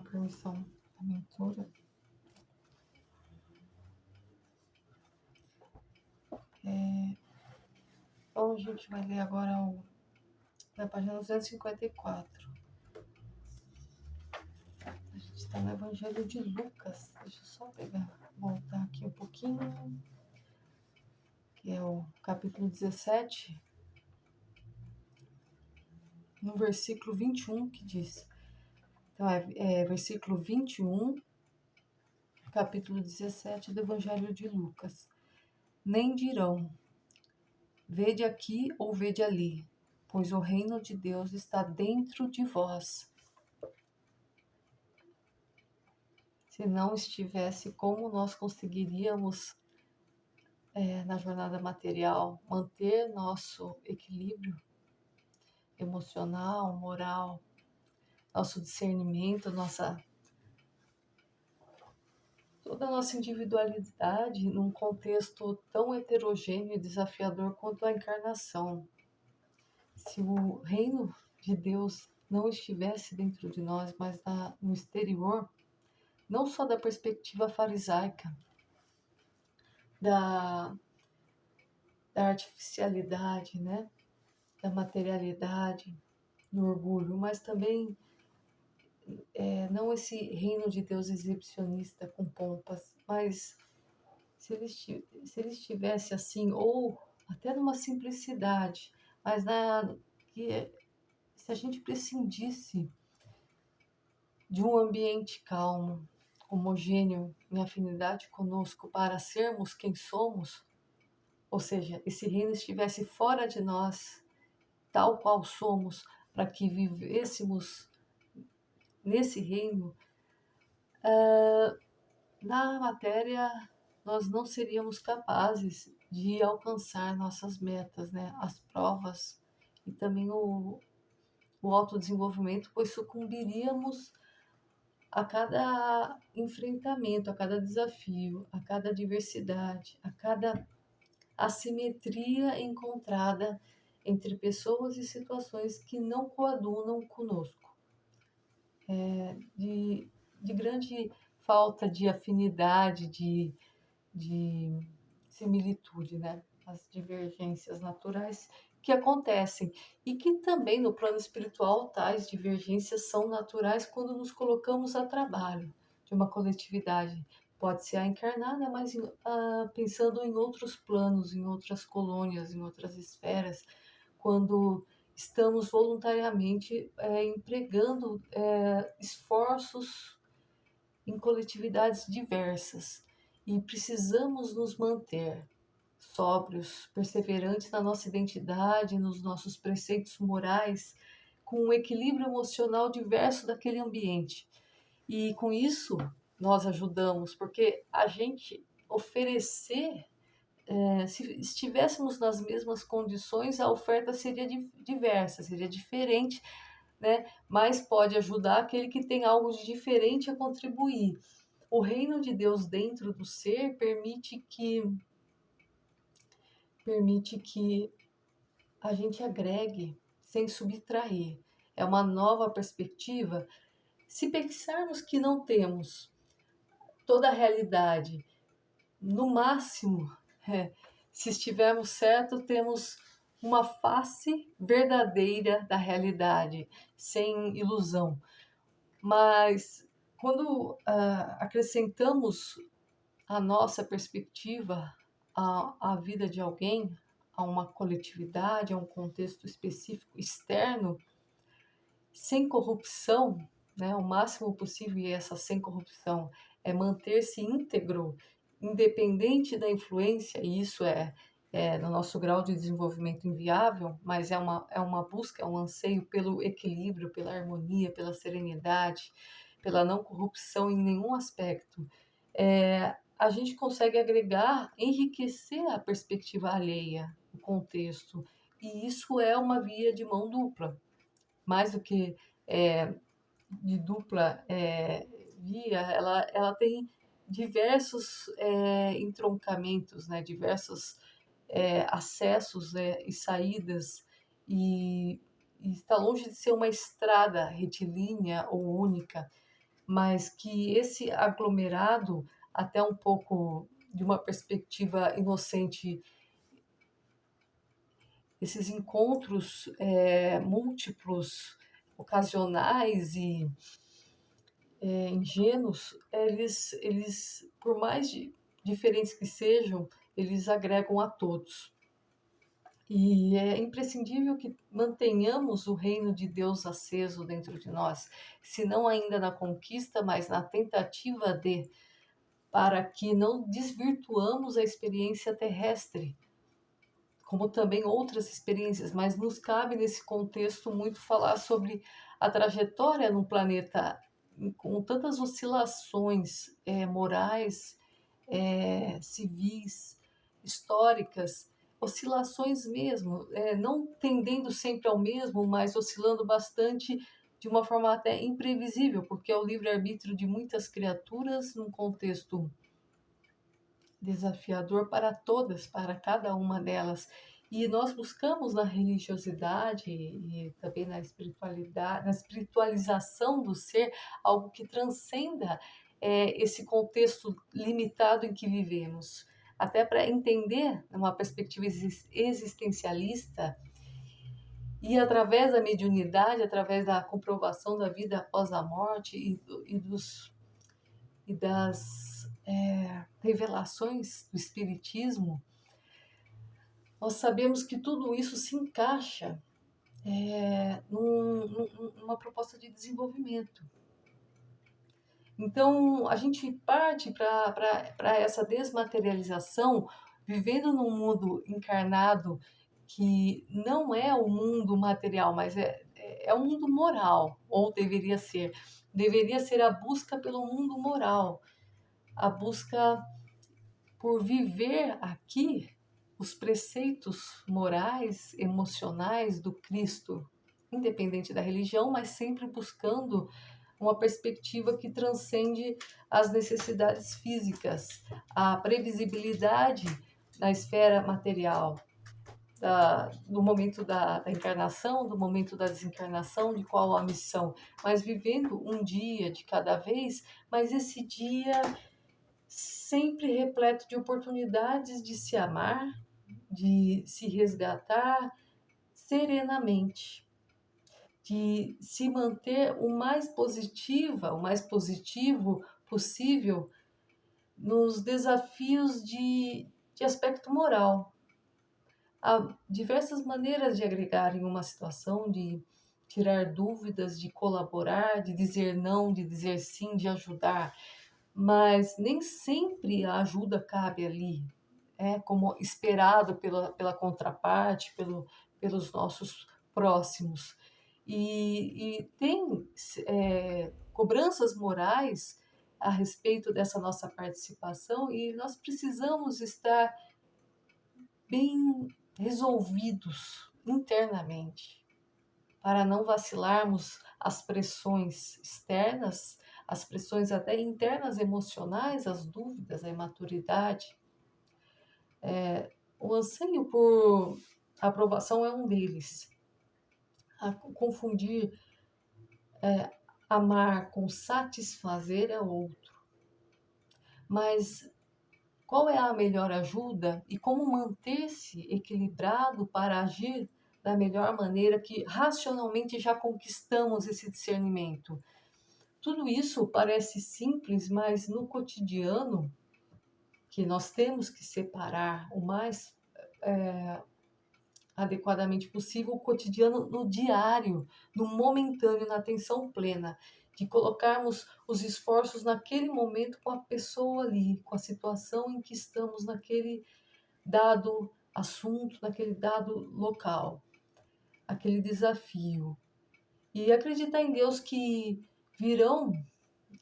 permissão da mentora. Então, a gente vai ler agora na página 254. A gente está no Evangelho de Lucas. Deixa eu só voltar aqui um pouquinho, que é o capítulo 17, no versículo 21, que diz. Então, versículo 21, capítulo 17 do Evangelho de Lucas. Nem dirão, vede aqui ou vede ali, pois o reino de Deus está dentro de vós. Se não estivesse, como nós conseguiríamos, na jornada material, manter nosso equilíbrio emocional, moral, nosso discernimento, toda a nossa individualidade num contexto tão heterogêneo e desafiador quanto a encarnação? Se o reino de Deus não estivesse dentro de nós, mas no exterior, não só da perspectiva farisaica, da artificialidade, né? Da materialidade, do orgulho, mas também não esse reino de Deus exibicionista com pompas, mas se ele estivesse assim, ou até numa simplicidade, mas se a gente prescindisse de um ambiente calmo, homogêneo, em afinidade conosco para sermos quem somos, ou seja, esse reino estivesse fora de nós, tal qual somos, para que vivêssemos nesse reino, na matéria nós não seríamos capazes de alcançar nossas metas, né? As provas e também o autodesenvolvimento, pois sucumbiríamos a cada enfrentamento, a cada desafio, a cada adversidade, a cada assimetria encontrada entre pessoas e situações que não coadunam conosco. De grande falta de afinidade, de similitude, né? As divergências naturais que acontecem e que também no plano espiritual tais divergências são naturais quando nos colocamos a trabalho de uma coletividade. Pode ser a encarnar, né? Mas pensando em outros planos, em outras colônias, em outras esferas, quando estamos voluntariamente empregando esforços em coletividades diversas e precisamos nos manter sóbrios, perseverantes na nossa identidade, nos nossos preceitos morais, com um equilíbrio emocional diverso daquele ambiente. E com isso nós ajudamos, porque a gente oferecer, se estivéssemos nas mesmas condições, a oferta seria diversa, seria diferente, né? Mas pode ajudar aquele que tem algo de diferente a contribuir. O reino de Deus dentro do ser permite que a gente agregue sem subtrair. É uma nova perspectiva. Se pensarmos que não temos toda a realidade, no máximo, se estivermos certos, temos uma face verdadeira da realidade, sem ilusão. Mas quando acrescentamos a nossa perspectiva à vida de alguém, a uma coletividade, a um contexto específico externo, sem corrupção, né, o máximo possível, e essa sem corrupção é manter-se íntegro, independente da influência, e isso no nosso grau de desenvolvimento inviável, mas é uma busca, é um anseio pelo equilíbrio, pela harmonia, pela serenidade, pela não corrupção em nenhum aspecto. A gente consegue agregar, enriquecer a perspectiva alheia, o contexto, e isso é uma via de mão dupla, mais do que de dupla via, ela tem diversos entroncamentos, né, diversos acessos e saídas, e está longe de ser uma estrada retilínea ou única, mas que esse aglomerado, até um pouco de uma perspectiva inocente, esses encontros múltiplos, ocasionais e ingênuos, eles por mais diferentes que sejam, eles agregam a todos. E é imprescindível que mantenhamos o reino de Deus aceso dentro de nós, se não ainda na conquista, mas na tentativa de, para que não desvirtuamos a experiência terrestre, como também outras experiências, mas nos cabe nesse contexto muito falar sobre a trajetória num planeta com tantas oscilações morais, civis, históricas, oscilações mesmo, não tendendo sempre ao mesmo, mas oscilando bastante de uma forma até imprevisível, porque é o livre-arbítrio de muitas criaturas num contexto desafiador para todas, para cada uma delas. E nós buscamos na religiosidade e também na espiritualidade, na espiritualização do ser, algo que transcenda esse contexto limitado em que vivemos. Até para entender, numa perspectiva existencialista, e através da mediunidade, através da comprovação da vida após a morte e das revelações do Espiritismo, nós sabemos que tudo isso se encaixa numa proposta de desenvolvimento. Então, a gente parte para essa desmaterialização, vivendo num mundo encarnado que não é o mundo material, mas é um mundo moral, ou deveria ser. Deveria ser a busca pelo mundo moral, a busca por viver aqui os preceitos morais, emocionais do Cristo, independente da religião, mas sempre buscando uma perspectiva que transcende as necessidades físicas, a previsibilidade na esfera material, do momento da encarnação, do momento da desencarnação, de qual a missão, mas vivendo um dia de cada vez, mas esse dia sempre repleto de oportunidades de se amar, de se resgatar serenamente, de se manter o mais positiva, o mais positivo possível nos desafios de aspecto moral. Há diversas maneiras de agregar em uma situação, de tirar dúvidas, de colaborar, de dizer não, de dizer sim, de ajudar, mas nem sempre a ajuda cabe ali, como esperado pela contraparte, pelos nossos próximos. E tem cobranças morais a respeito dessa nossa participação e nós precisamos estar bem resolvidos internamente para não vacilarmos às pressões externas, as pressões até internas emocionais, as dúvidas, a imaturidade. O anseio por aprovação é um deles. Confundir amar com satisfazer é outro. Mas qual é a melhor ajuda e como manter-se equilibrado para agir da melhor maneira que racionalmente já conquistamos esse discernimento? Tudo isso parece simples, mas no cotidiano, que nós temos que separar o mais adequadamente possível, o cotidiano no diário, no momentâneo, na atenção plena, de colocarmos os esforços naquele momento com a pessoa ali, com a situação em que estamos naquele dado assunto, naquele dado local, aquele desafio. E acreditar em Deus que virão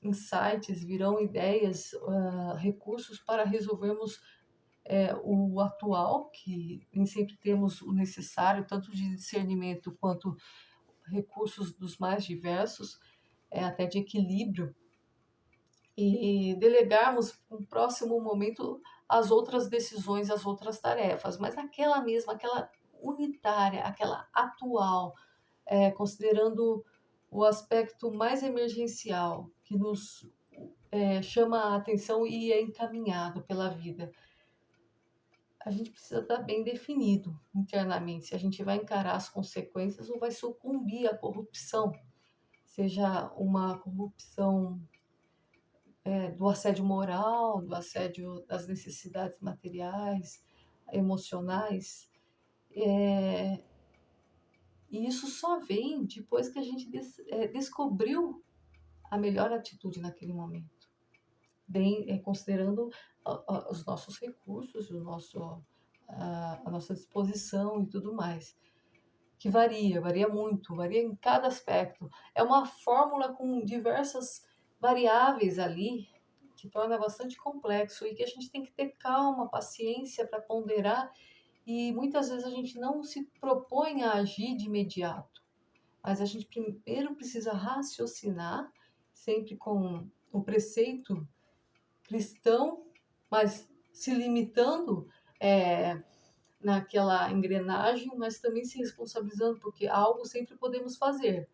insights, virão ideias, recursos para resolvermos o atual, que nem sempre temos o necessário, tanto de discernimento quanto recursos dos mais diversos, até de equilíbrio, e delegarmos no próximo momento as outras decisões, as outras tarefas, mas aquela mesma, aquela unitária, aquela atual, considerando o aspecto mais emergencial que nos chama a atenção e é encaminhado pela vida. A gente precisa estar bem definido internamente se a gente vai encarar as consequências ou vai sucumbir à corrupção, seja uma corrupção do assédio moral, do assédio das necessidades materiais, emocionais. E isso só vem depois que a gente descobriu a melhor atitude naquele momento, bem, considerando os nossos recursos, a nossa disposição e tudo mais, que varia muito, varia em cada aspecto. É uma fórmula com diversas variáveis ali, que torna bastante complexo e que a gente tem que ter calma, paciência para ponderar e muitas vezes a gente não se propõe a agir de imediato, mas a gente primeiro precisa raciocinar, sempre com o preceito cristão, mas se limitando naquela engrenagem, mas também se responsabilizando, porque algo sempre podemos fazer,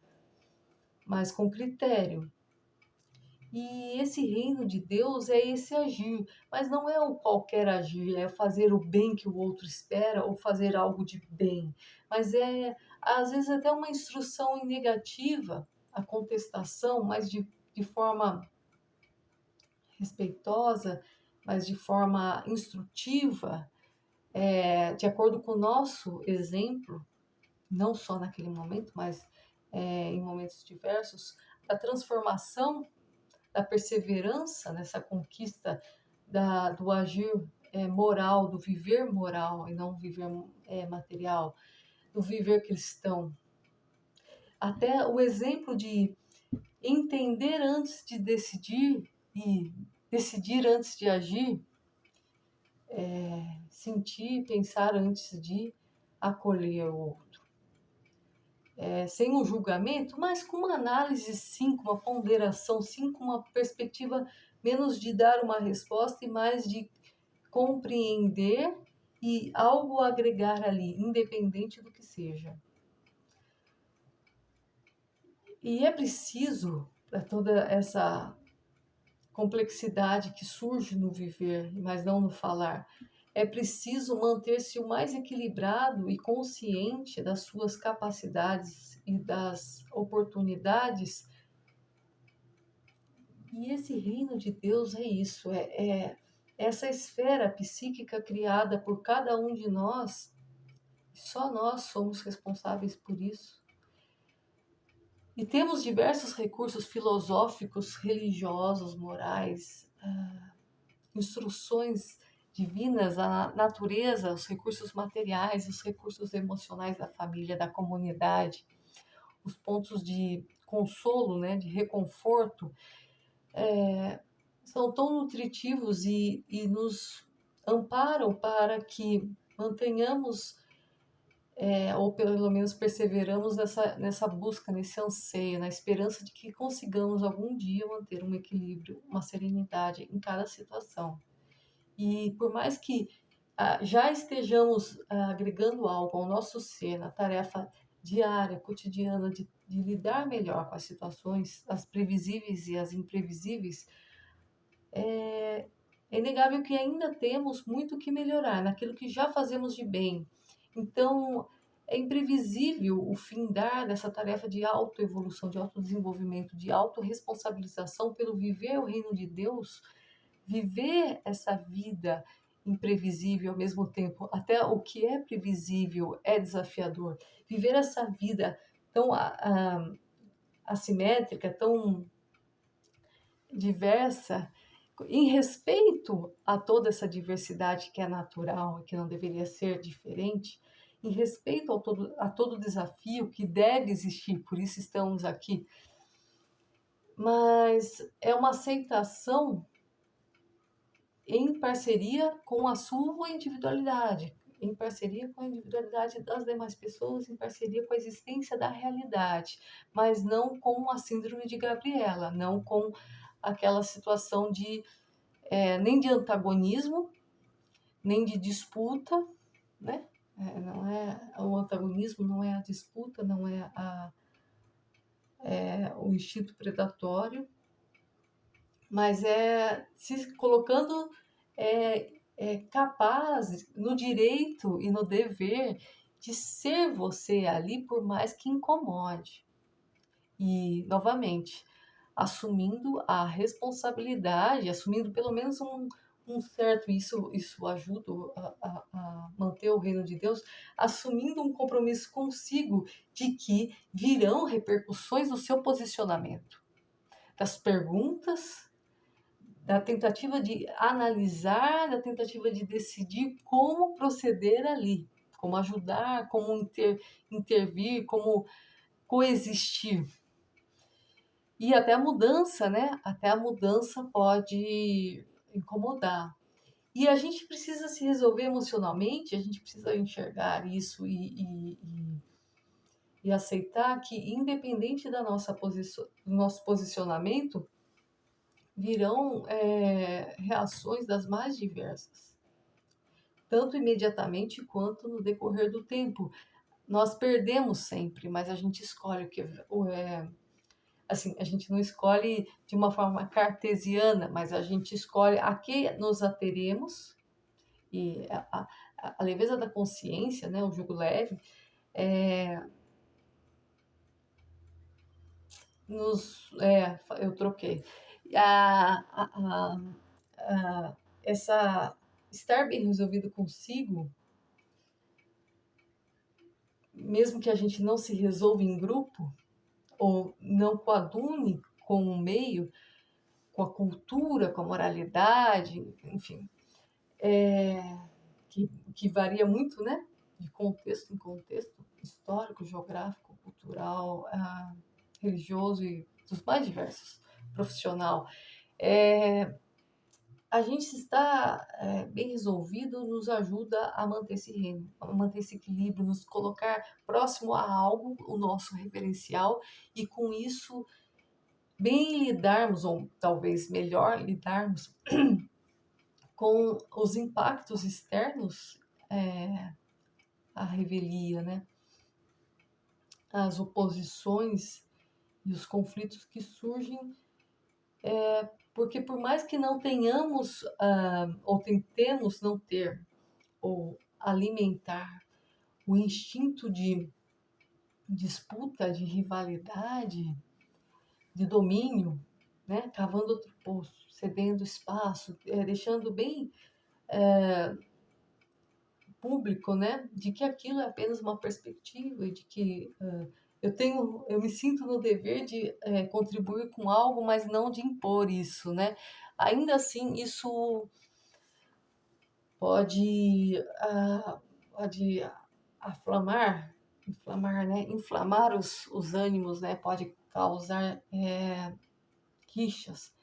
mas com critério. E esse reino de Deus é esse agir, mas não é o qualquer agir, é fazer o bem que o outro espera ou fazer algo de bem, mas é às vezes até uma instrução negativa, a contestação, mas de forma respeitosa, mas de forma instrutiva, de acordo com o nosso exemplo, não só naquele momento, mas em momentos diversos, da transformação, da perseverança nessa conquista do agir moral, do viver moral e não viver material, do viver cristão. Até o exemplo de entender antes de decidir e decidir antes de agir, sentir, pensar antes de acolher o outro. Sem um julgamento, mas com uma análise sim, com uma ponderação sim, com uma perspectiva menos de dar uma resposta e mais de compreender e algo agregar ali, independente do que seja. E é preciso, para toda essa complexidade que surge no viver, mas não no falar, é preciso manter-se o mais equilibrado e consciente das suas capacidades e das oportunidades. E esse reino de Deus é isso, é essa esfera psíquica criada por cada um de nós, e só nós somos responsáveis por isso. E temos diversos recursos filosóficos, religiosos, morais, instruções divinas, a natureza, os recursos materiais, os recursos emocionais da família, da comunidade, os pontos de consolo, né, de reconforto, são tão nutritivos e nos amparam para que mantenhamos, ou pelo menos perseveramos nessa busca, nesse anseio, na esperança de que consigamos algum dia manter um equilíbrio, uma serenidade em cada situação. E por mais que já estejamos agregando algo ao nosso ser, na tarefa diária, cotidiana, de lidar melhor com as situações, as previsíveis e as imprevisíveis, é inegável que ainda temos muito que melhorar naquilo que já fazemos de bem. Então, é imprevisível o findar dessa tarefa de autoevolução, de autodesenvolvimento, de autorresponsabilização pelo viver o reino de Deus, viver essa vida imprevisível ao mesmo tempo, até o que é previsível é desafiador. Viver essa vida tão assimétrica, tão diversa, em respeito a toda essa diversidade que é natural e que não deveria ser diferente, em respeito a todo desafio que deve existir, por isso estamos aqui. Mas é uma aceitação em parceria com a sua individualidade, em parceria com a individualidade das demais pessoas, em parceria com a existência da realidade, mas não com a síndrome de Gabriela, não com aquela situação nem de antagonismo, nem de disputa, né? Não é o antagonismo, não é a disputa, não é o instinto predatório, mas é se colocando capaz no direito e no dever de ser você ali, por mais que incomode. E, novamente, assumindo a responsabilidade, assumindo pelo menos um certo, isso ajuda a manter o reino de Deus, assumindo um compromisso consigo de que virão repercussões do seu posicionamento, das perguntas, da tentativa de analisar, da tentativa de decidir como proceder ali, como ajudar, como intervir, como coexistir. E até a mudança, né? Até a mudança pode incomodar. E a gente precisa se resolver emocionalmente, a gente precisa enxergar isso e aceitar que, independente do nosso posicionamento, virão reações das mais diversas, tanto imediatamente quanto no decorrer do tempo. Nós perdemos sempre, mas a gente escolhe o que assim, a gente não escolhe de uma forma cartesiana, mas a gente escolhe a que nos ateremos, e a leveza da consciência, né, o jugo leve, eu troquei. A, a, a, essa estar bem resolvido consigo, mesmo que a gente não se resolva em grupo, ou não coadune com o meio, com a cultura, com a moralidade, enfim, que varia muito, né? De contexto em contexto, histórico, geográfico, cultural, religioso e dos mais diversos, profissional. A gente está bem resolvido nos ajuda a manter esse reino, a manter esse equilíbrio, nos colocar próximo a algo, o nosso referencial, e com isso bem lidarmos, ou talvez melhor lidarmos, com os impactos externos à revelia, né? As oposições e os conflitos que surgem, porque por mais que não tenhamos, ou tentemos não ter, ou alimentar o instinto de disputa, de rivalidade, de domínio, né? Cavando outro poço, cedendo espaço, deixando bem público, né? De que aquilo é apenas uma perspectiva e de que eu me sinto no dever de contribuir com algo, mas não de impor isso, né? Ainda assim, isso pode, pode inflamar, né? Inflamar os ânimos, né? Pode causar quixas.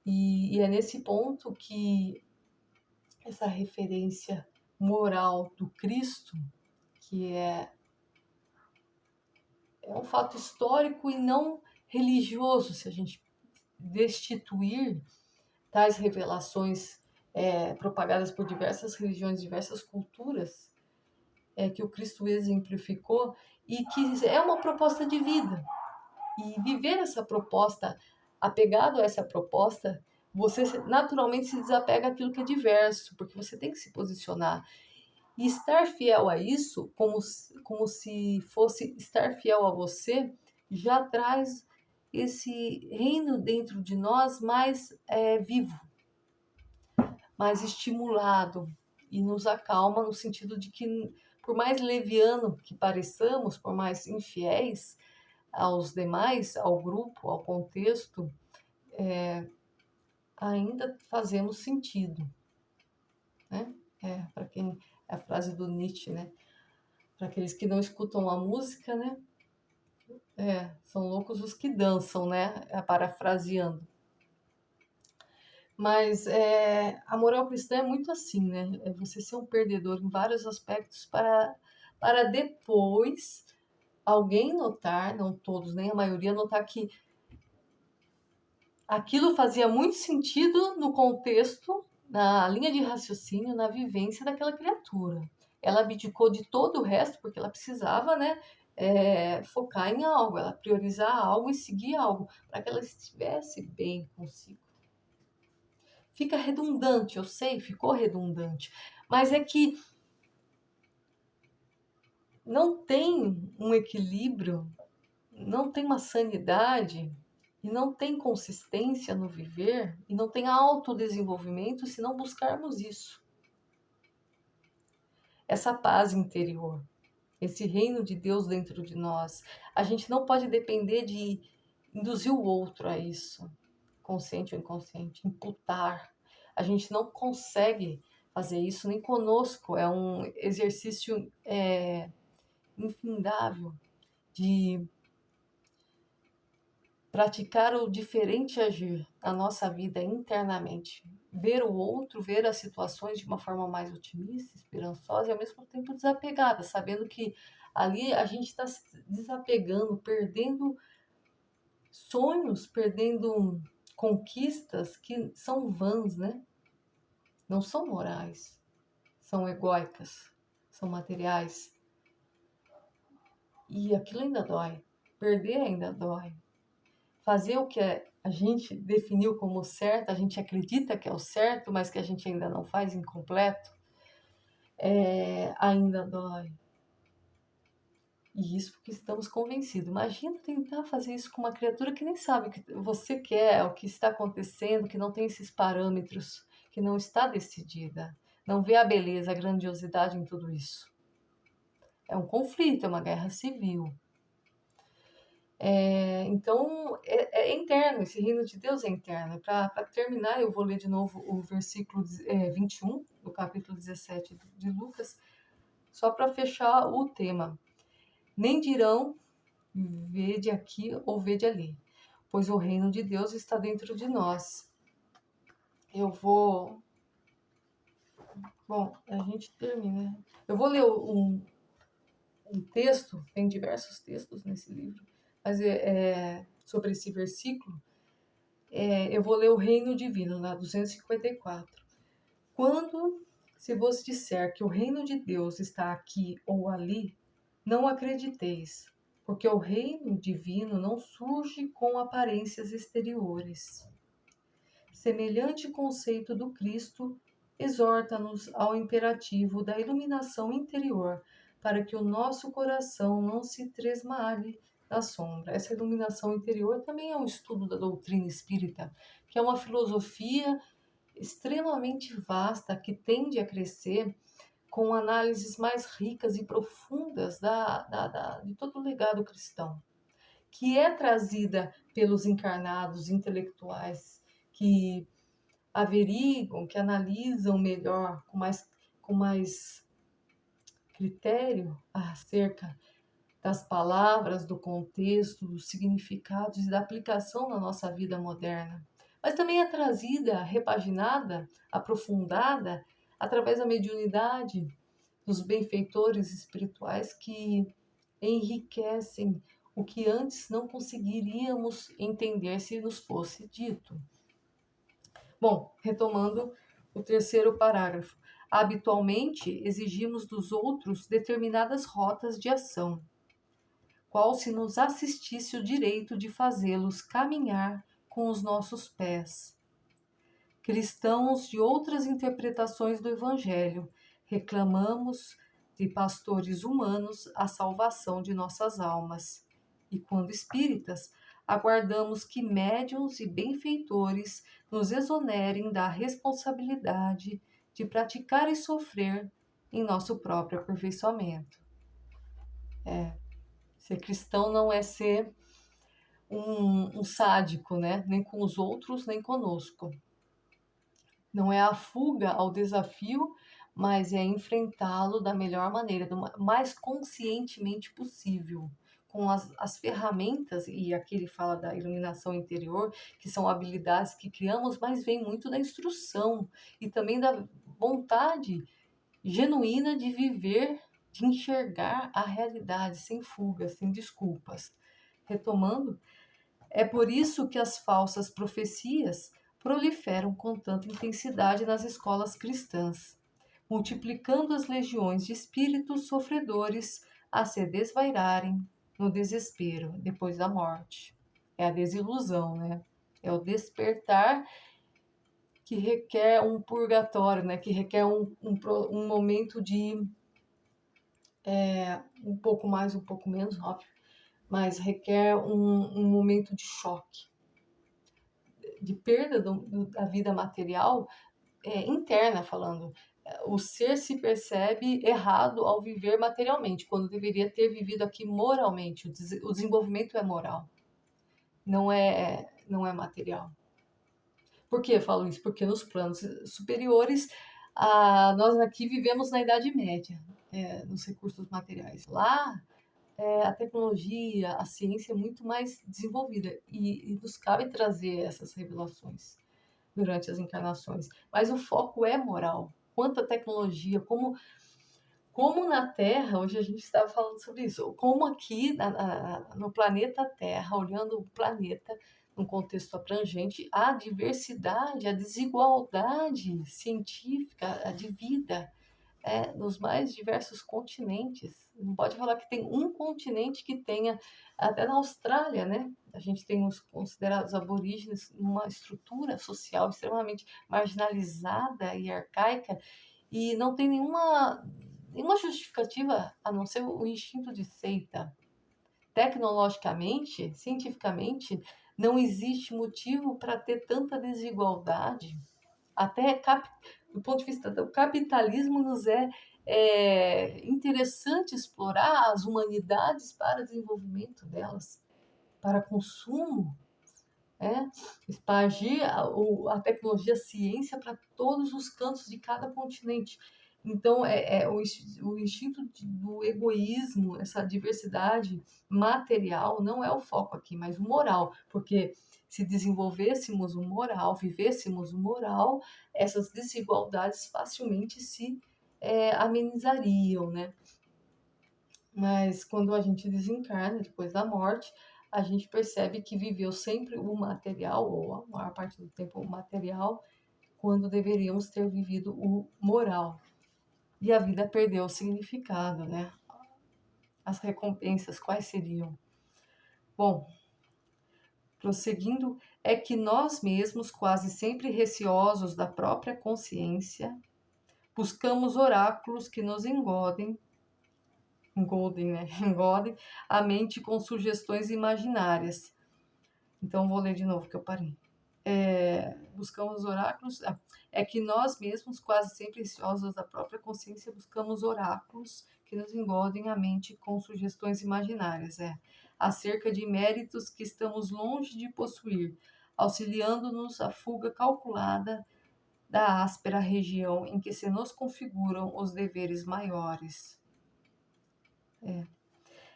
E é nesse ponto que essa referência moral do Cristo, que é um fato histórico e não religioso, se a gente destituir tais revelações propagadas por diversas religiões, diversas culturas, que o Cristo exemplificou, e que é uma proposta de vida. E viver essa proposta, apegado a essa proposta, você naturalmente se desapega daquilo que é diverso, porque você tem que se posicionar. E estar fiel a isso, como se fosse estar fiel a você, já traz esse reino dentro de nós mais vivo, mais estimulado, e nos acalma no sentido de que, por mais leviano que pareçamos, por mais infiéis aos demais, ao grupo, ao contexto, ainda fazemos sentido, né? Para quem é a frase do Nietzsche, né? Para aqueles que não escutam a música, né? São loucos os que dançam, né? Parafraseando. Mas a moral cristã é muito assim, né? É você ser um perdedor em vários aspectos para depois alguém notar, não todos, nem a maioria, notar que aquilo fazia muito sentido no contexto, na linha de raciocínio, na vivência daquela criatura. Ela abdicou de todo o resto, porque ela precisava, né? focar em algo, ela priorizar algo e seguir algo, para que ela estivesse bem consigo. Fica redundante, eu sei, ficou redundante, mas é que não tem um equilíbrio, não tem uma sanidade e não tem consistência no viver e não tem autodesenvolvimento se não buscarmos isso. Essa paz interior, esse reino de Deus dentro de nós. A gente não pode depender de induzir o outro a isso, consciente ou inconsciente, imputar. A gente não consegue fazer isso nem conosco. É um exercício infindável de praticar o diferente agir na nossa vida internamente. Ver o outro, ver as situações de uma forma mais otimista, esperançosa e ao mesmo tempo desapegada, sabendo que ali a gente está se desapegando, perdendo sonhos, perdendo conquistas que são vãs, né? Não são morais, são egóicas, são materiais. E aquilo ainda dói. Perder ainda dói. Fazer o que a gente definiu como certo, a gente acredita que é o certo, mas que a gente ainda não faz incompleto, ainda dói. E isso porque estamos convencidos. Imagina tentar fazer isso com uma criatura que nem sabe o que você quer, o que está acontecendo, que não tem esses parâmetros, que não está decidida, não vê a beleza, a grandiosidade em tudo isso. É um conflito, é uma guerra civil. Então, é interno, esse reino de Deus é interno. Para terminar, eu vou ler de novo o versículo 21 do capítulo 17 de Lucas, só para fechar o tema. Nem dirão, vede aqui ou vede ali, pois o reino de Deus está dentro de nós. Eu vou... Bom, a gente termina. Eu vou ler um texto, tem diversos textos nesse livro, mas sobre esse versículo. Eu vou ler o Reino Divino, na 254. Quando se vos disser que o reino de Deus está aqui ou ali, não acrediteis, porque o reino divino não surge com aparências exteriores. Semelhante conceito do Cristo exorta-nos ao imperativo da iluminação interior, para que o nosso coração não se tresmalhe na sombra. Essa iluminação interior também é um estudo da doutrina espírita, que é uma filosofia extremamente vasta que tende a crescer com análises mais ricas e profundas de todo o legado cristão, que é trazida pelos encarnados intelectuais que averiguam, que analisam melhor, com mais critério acerca das palavras, do contexto, dos significados e da aplicação na nossa vida moderna. Mas também é trazida, repaginada, aprofundada através da mediunidade dos benfeitores espirituais que enriquecem o que antes não conseguiríamos entender se nos fosse dito. Bom, retomando o terceiro parágrafo. Habitualmente exigimos dos outros determinadas rotas de ação, qual se nos assistisse o direito de fazê-los caminhar com os nossos pés. Cristãos de outras interpretações do Evangelho, reclamamos de pastores humanos a salvação de nossas almas. E quando espíritas, aguardamos que médiuns e benfeitores nos exonerem da responsabilidade de praticar e sofrer em nosso próprio aperfeiçoamento. Ser cristão não é ser um sádico, né? Nem com os outros, nem conosco. Não é a fuga ao desafio, mas é enfrentá-lo da melhor maneira, do mais conscientemente possível, com as ferramentas, e aqui ele fala da iluminação interior, que são habilidades que criamos, mas vem muito da instrução e também da vontade genuína de viver, de enxergar a realidade sem fugas, sem desculpas. Retomando, é por isso que as falsas profecias proliferam com tanta intensidade nas escolas cristãs, multiplicando as legiões de espíritos sofredores a se desvairarem no desespero depois da morte. É a desilusão, né? É o despertar que requer um purgatório, né? Que requer um momento de um pouco mais, um pouco menos, óbvio, mas requer um momento de choque, de perda da vida material, interna falando. O ser se percebe errado ao viver materialmente, quando deveria ter vivido aqui moralmente. O desenvolvimento é moral, não é material. Por que eu falo isso? Porque nos planos superiores, nós aqui vivemos na Idade Média, nos recursos materiais. Lá, a tecnologia, a ciência é muito mais desenvolvida e nos cabe trazer essas revelações durante as encarnações. Mas o foco é moral. Quanta tecnologia, como na Terra, hoje a gente estava falando sobre isso, como aqui no planeta Terra, olhando o planeta num contexto abrangente, a diversidade, a desigualdade científica, a de vida, nos mais diversos continentes. Não pode falar que tem um continente que tenha, até na Austrália, né? A gente tem os considerados aborígenes numa estrutura social extremamente marginalizada e arcaica e não tem nenhuma justificativa a não ser o instinto de seita. Tecnologicamente, cientificamente, não existe motivo para ter tanta desigualdade. Até do ponto de vista do capitalismo, nos é interessante explorar as humanidades para desenvolvimento delas, para consumo, expandir a tecnologia, a ciência para todos os cantos de cada continente. Então, o instinto do egoísmo, essa diversidade material, não é o foco aqui, mas o moral, porque se desenvolvêssemos o moral, vivêssemos o moral, essas desigualdades facilmente se amenizariam, né? Mas quando a gente desencarna, depois da morte, a gente percebe que viveu sempre o material, ou a maior parte do tempo o material, quando deveríamos ter vivido o moral. E a vida perdeu o significado, né? As recompensas, quais seriam? Bom, prosseguindo, é que nós mesmos, quase sempre receosos da própria consciência, buscamos oráculos que nos engodem, né? Engodem a mente com sugestões imaginárias. Então, vou ler de novo que eu parei. Buscamos oráculos. É que nós mesmos, quase sempre receosos da própria consciência, buscamos oráculos que nos engodem a mente com sugestões imaginárias, acerca de méritos que estamos longe de possuir, auxiliando-nos a fuga calculada da áspera região em que se nos configuram os deveres maiores.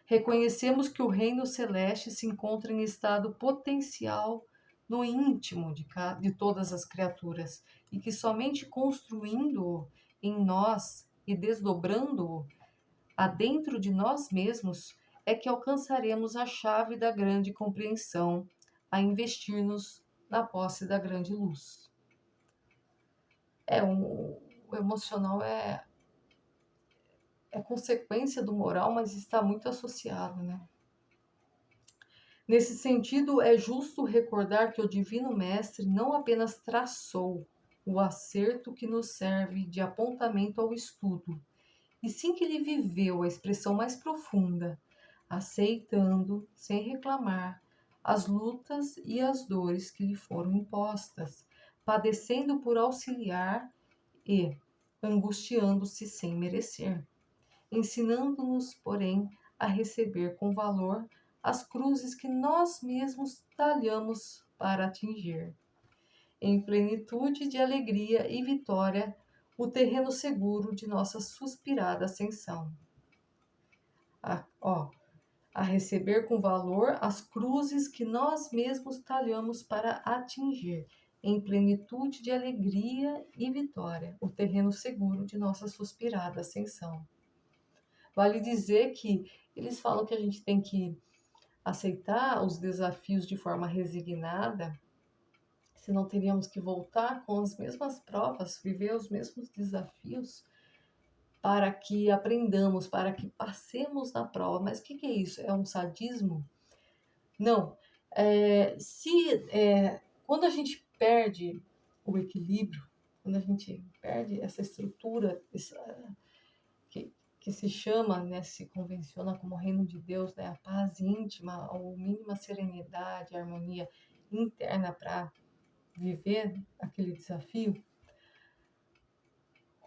Reconhecemos que o reino celeste se encontra em estado potencial no íntimo de todas as criaturas e que somente construindo-o em nós e desdobrando-o adentro de nós mesmos é que alcançaremos a chave da grande compreensão, a investir-nos na posse da grande luz. O emocional é consequência do moral, mas está muito associado, né? Nesse sentido, é justo recordar que o Divino Mestre não apenas traçou o acerto que nos serve de apontamento ao estudo, e sim que ele viveu a expressão mais profunda, aceitando, sem reclamar, as lutas e as dores que lhe foram impostas, padecendo por auxiliar e angustiando-se sem merecer, ensinando-nos, porém, a receber com valor as cruzes que nós mesmos talhamos para atingir. Em plenitude de alegria e vitória, o terreno seguro de nossa suspirada ascensão. A receber com valor as cruzes que nós mesmos talhamos para atingir, em plenitude de alegria e vitória, o terreno seguro de nossa suspirada ascensão. Vale dizer que eles falam que a gente tem que aceitar os desafios de forma resignada, senão teríamos que voltar com as mesmas provas, viver os mesmos desafios. para que aprendamos, para que passemos na prova. Mas o que é isso? É um sadismo? Não. Quando a gente perde o equilíbrio, quando a gente perde essa estrutura que se chama, né, se convenciona como reino de Deus, né, a paz íntima, a mínima serenidade, a harmonia interna para viver aquele desafio,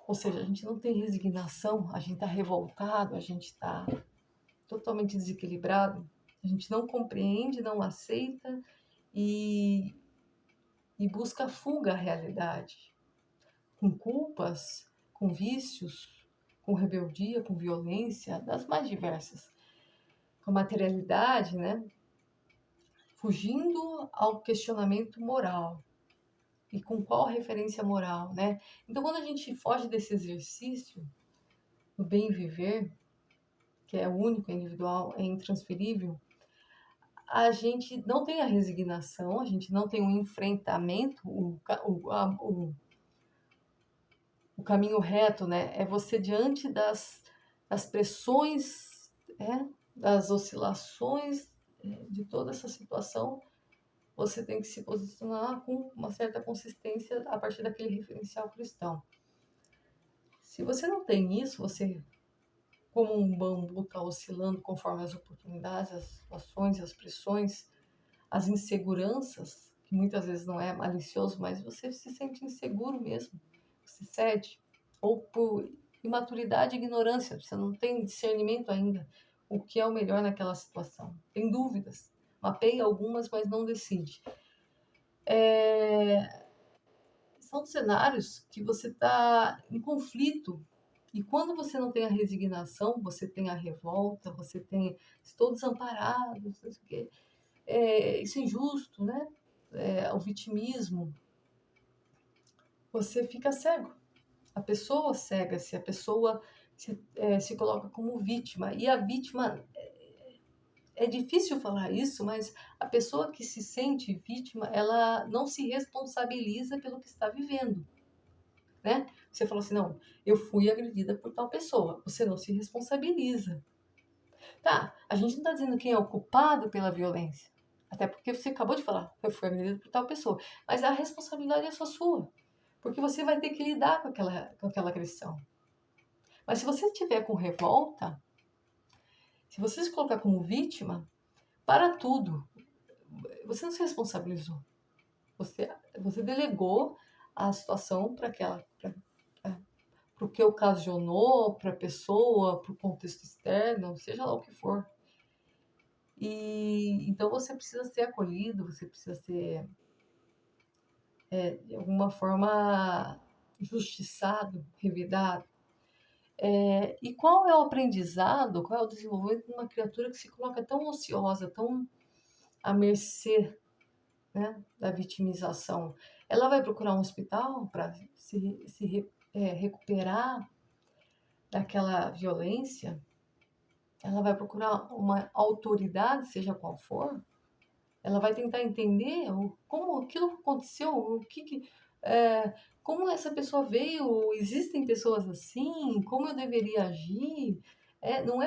ou seja, a gente não tem resignação, a gente está revoltado, a gente está totalmente desequilibrado, a gente não compreende, não aceita e, e busca fuga à realidade, com culpas, com vícios, com rebeldia, com violência, das mais diversas, com materialidade, né? Fugindo ao questionamento moral. E com qual referência moral, né? Então, quando a gente foge desse exercício do bem viver, que é único, é individual, é intransferível, a gente não tem a resignação, a gente não tem um enfrentamento, o caminho reto, né? É você diante das pressões, das oscilações, de toda essa situação, você tem que se posicionar com uma certa consistência a partir daquele referencial cristão. Se você não tem isso, você, como um bambu, está oscilando conforme as oportunidades, as situações, as pressões, as inseguranças, que muitas vezes não é malicioso, mas você se sente inseguro mesmo, você cede, ou por imaturidade e ignorância, você não tem discernimento ainda o que é o melhor naquela situação, tem dúvidas, mapeia algumas, mas não decide. São cenários que você está em conflito. E quando você não tem a resignação, você tem a revolta, você tem estou desamparado, não sei o quê. Isso é injusto, né? O vitimismo, você fica cego. A pessoa cega-se, a pessoa se coloca como vítima. E a vítima, é difícil falar isso, mas a pessoa que se sente vítima, ela não se responsabiliza pelo que está vivendo. Né? Você falou assim, não, eu fui agredida por tal pessoa. Você não se responsabiliza. Tá, a gente não está dizendo quem é o culpado pela violência. Até porque você acabou de falar, eu fui agredida por tal pessoa. Mas a responsabilidade é só sua. Porque você vai ter que lidar com aquela agressão. Mas se você estiver com revolta, se você se colocar como vítima, para tudo. Você não se responsabilizou. Você delegou a situação para aquela, para o que ocasionou, para a pessoa, para o contexto externo, seja lá o que for. E então você precisa ser acolhido, você precisa ser, de alguma forma, justiçado, revidado. E qual é o aprendizado, qual é o desenvolvimento de uma criatura que se coloca tão ociosa, tão à mercê, né, da vitimização? Ela vai procurar um hospital para recuperar daquela violência? Ela vai procurar uma autoridade, seja qual for? Ela vai tentar entender como aquilo aconteceu, como essa pessoa veio, existem pessoas assim, como eu deveria agir. Não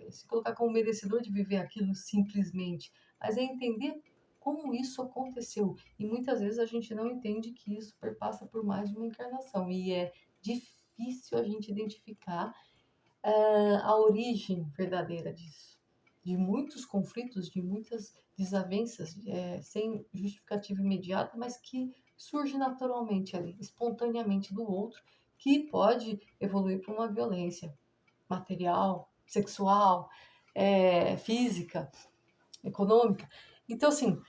se colocar como merecedor de viver aquilo simplesmente, mas é entender como isso aconteceu. E muitas vezes a gente não entende que isso perpassa por mais de uma encarnação. E é difícil a gente identificar a origem verdadeira disso. De muitos conflitos, de muitas desavenças, sem justificativa imediata, mas que surge naturalmente ali, espontaneamente do outro, que pode evoluir para uma violência material, sexual, física, econômica. Então, assim,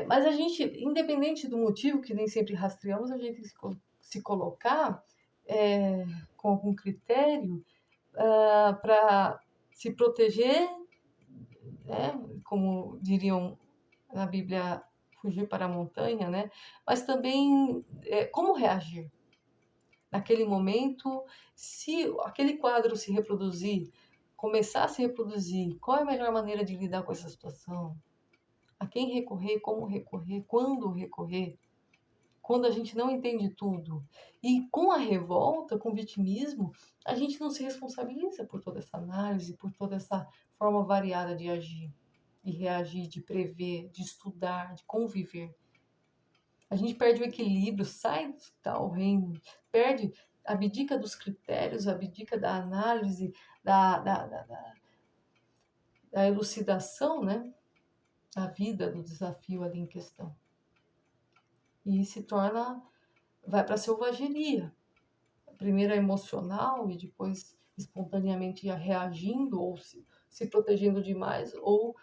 mas a gente, independente do motivo, que nem sempre rastreamos, a gente tem que se colocar com algum critério para se proteger, né? Como diriam na Bíblia, fugir para a montanha, né? Mas também como reagir naquele momento, se aquele quadro se reproduzir, começar a se reproduzir, qual é a melhor maneira de lidar com essa situação? A quem recorrer, como recorrer, quando recorrer? quando a gente não entende tudo. E com a revolta, com o vitimismo, a gente não se responsabiliza por toda essa análise, por toda essa forma variada de agir e reagir, de prever, de estudar, de conviver. A gente perde o equilíbrio, sai do tal reino, perde, abdica dos critérios, abdica da análise, da elucidação, né? Da vida, do desafio ali em questão. E se torna, vai para a selvageria. Primeiro é emocional e depois espontaneamente reagindo ou se protegendo demais ou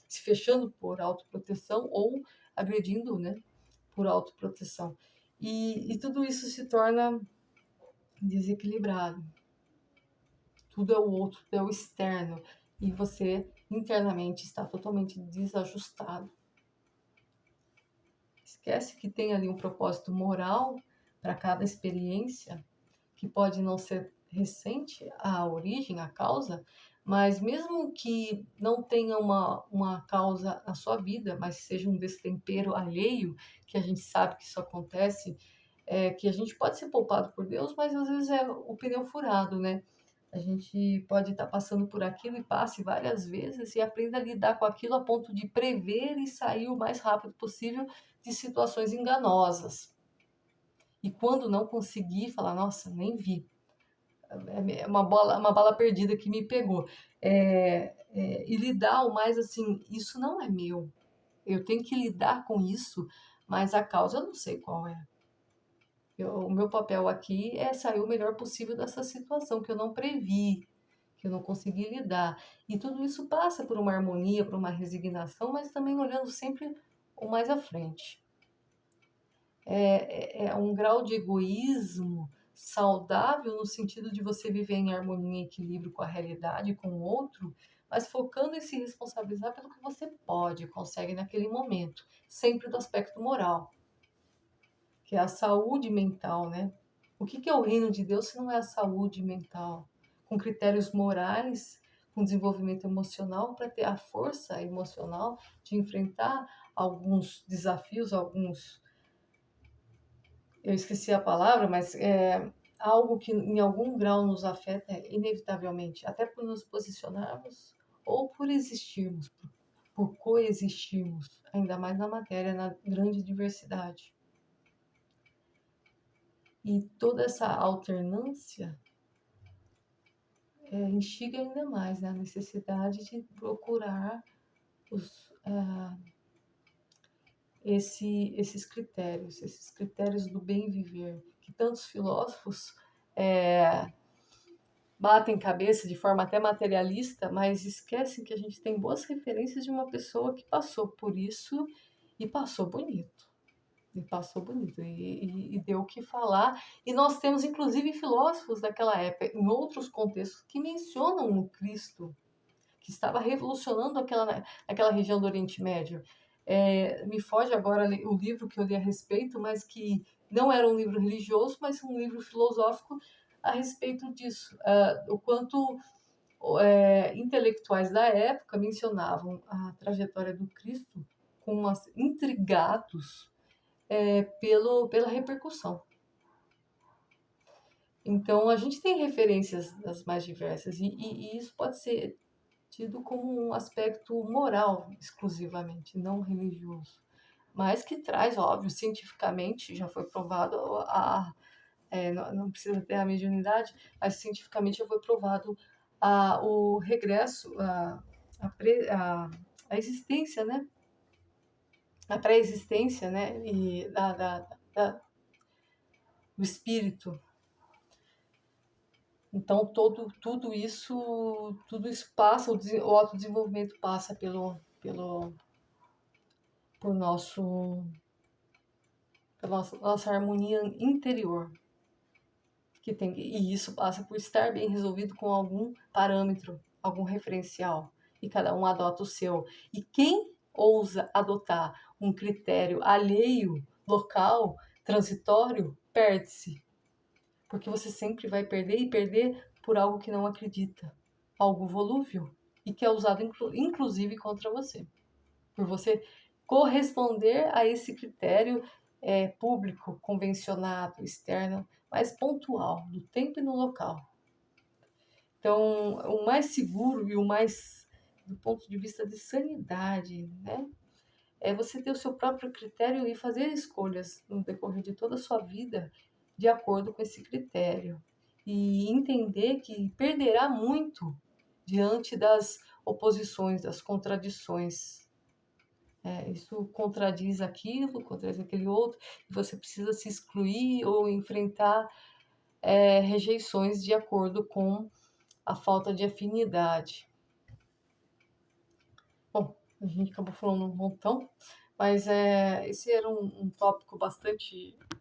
se fechando por autoproteção ou agredindo, né, por autoproteção. E tudo isso se torna desequilibrado. Tudo é o outro, tudo é o externo. E você internamente está totalmente desajustado. Esquece que tem ali um propósito moral para cada experiência, que pode não ser recente a origem, a causa, mas mesmo que não tenha uma causa na sua vida, mas seja um destempero alheio, que a gente sabe que isso acontece, que a gente pode ser poupado por Deus, mas às vezes é o pneu furado, né? A gente pode estar passando por aquilo e passe várias vezes e aprenda a lidar com aquilo a ponto de prever e sair o mais rápido possível de situações enganosas. E quando não conseguir, falar, nossa, nem vi. É uma bala perdida que me pegou. E lidar o mais assim, isso não é meu. Eu tenho que lidar com isso, mas a causa eu não sei qual é. O meu papel aqui é sair o melhor possível dessa situação que eu não previ, que eu não consegui lidar. E tudo isso passa por uma harmonia, por uma resignação, mas também olhando sempre o mais à frente. É um grau de egoísmo saudável no sentido de você viver em harmonia e equilíbrio com a realidade, com o outro, mas focando em se responsabilizar pelo que você pode, consegue naquele momento, sempre do aspecto moral, que é a saúde mental, né? O que é o reino de Deus se não é a saúde mental? Com critérios morais, com desenvolvimento emocional, para ter a força emocional de enfrentar alguns desafios, eu esqueci a palavra, mas é algo que em algum grau nos afeta inevitavelmente, até por nos posicionarmos ou por existirmos, por coexistirmos, ainda mais na matéria, na grande diversidade. E toda essa alternância instiga ainda mais, né, a necessidade de procurar esses critérios do bem viver, que tantos filósofos batem cabeça de forma até materialista, mas esquecem que a gente tem boas referências de uma pessoa que passou por isso e passou bonito. E passou bonito, e deu o que falar. E nós temos, inclusive, filósofos daquela época, em outros contextos, que mencionam o Cristo, que estava revolucionando aquela região do Oriente Médio. Me foge agora o livro que eu li a respeito, mas que não era um livro religioso, mas um livro filosófico a respeito disso. O quanto intelectuais da época mencionavam a trajetória do Cristo como intrigados pela repercussão. Então, a gente tem referências das mais diversas, e isso pode ser tido como um aspecto moral exclusivamente, não religioso, mas que traz, óbvio, cientificamente, já foi provado, não precisa ter a mediunidade, mas cientificamente já foi provado o regresso, a existência, né? A pré-existência, né? E do espírito. Então, tudo isso passa, o autodesenvolvimento passa por pela nossa harmonia interior. E isso passa por estar bem resolvido com algum parâmetro, algum referencial. E cada um adota o seu. E quem ousa adotar um critério alheio, local, transitório, perde-se. Porque você sempre vai perder e perder por algo que não acredita. Algo volúvel e que é usado inclusive contra você. Por você corresponder a esse critério público, convencionado, externo, mas pontual, no tempo e no local. Então, o mais seguro e o mais, do ponto de vista de sanidade, né? É você ter o seu próprio critério e fazer escolhas no decorrer de toda a sua vida de acordo com esse critério. E entender que perderá muito diante das oposições, das contradições. Isso contradiz aquilo, contradiz aquele outro, e você precisa se excluir ou enfrentar rejeições de acordo com a falta de afinidade. Bom, a gente acabou falando um montão, mas esse era um tópico bastante